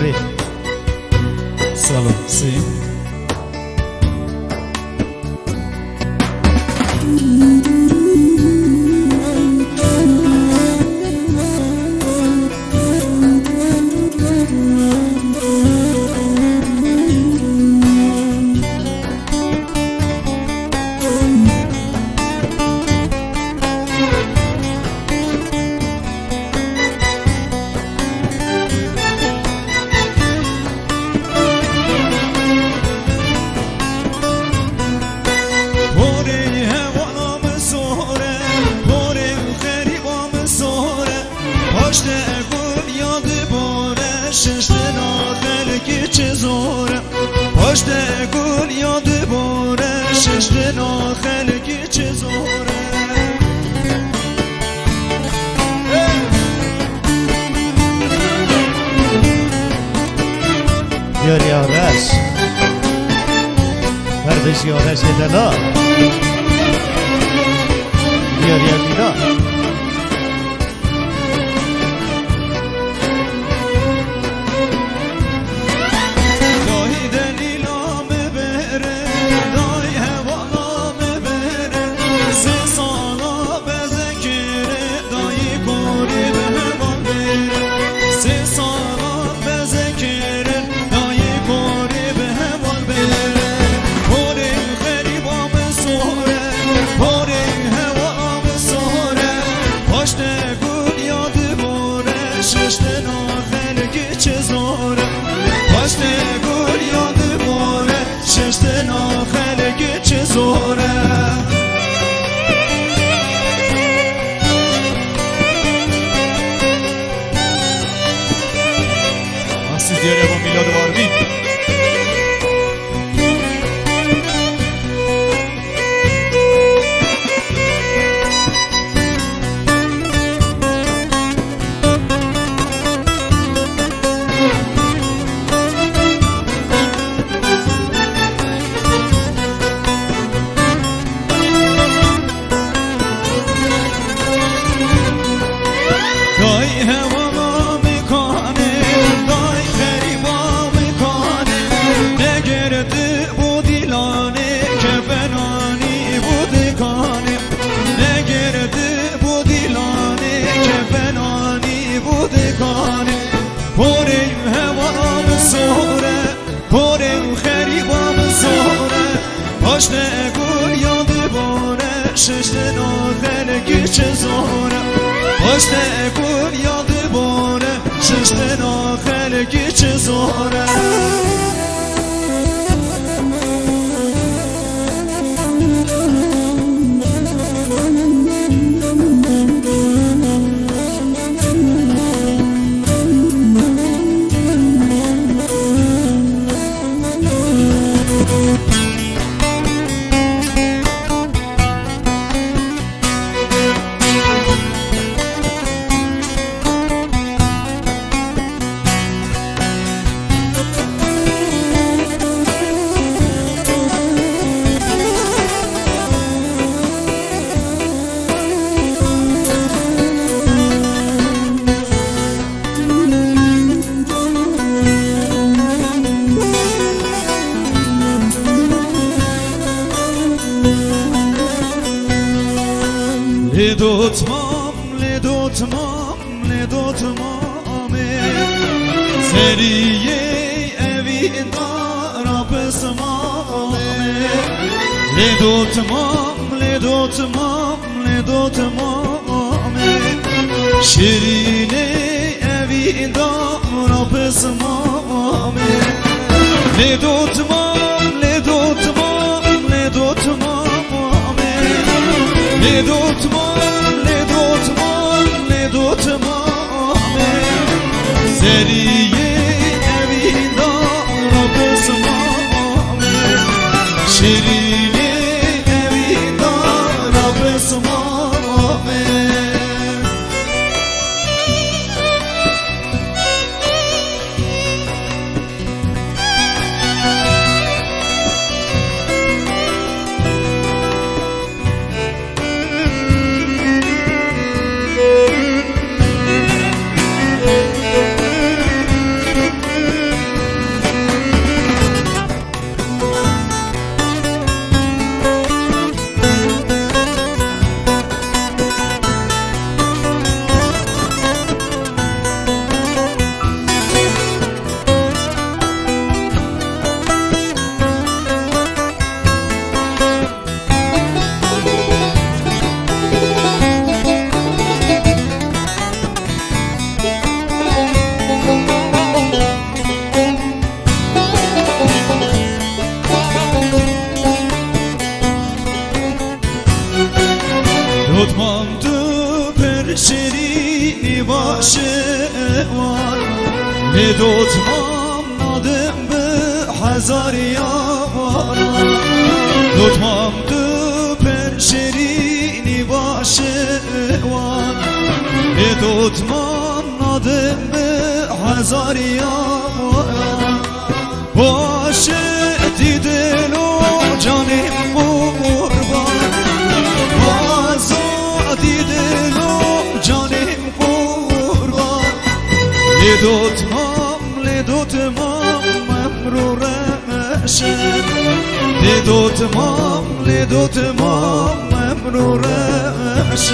بوری سلام سی پشت گل یاد باره ششت ناخلگی چه زوره بیاری آرش بردشی آرش دلا بیاری امینا دیاره با میلاد واروی پشت گل یاد باره ششت ناخلگی چه زوره پشت گل یاد باره ششت ناخلگی چه زوره لدوتمام سریه اوی دارا پسمامه لدوتمام شیرینه اوی دارا پسمامه لدوتمام سریه اوی دارا پسمامه شیرینه اوی دارا پسمامه دوتمام نادم به هزار یاران دوتمام دو پر شیرینی باشه وان دوتمام نادم به هزار یاران باشه دیدن و جانم قربان آزادی دل و جانم قربان لدوتمام ممرورشن لدوتمام ممرورشن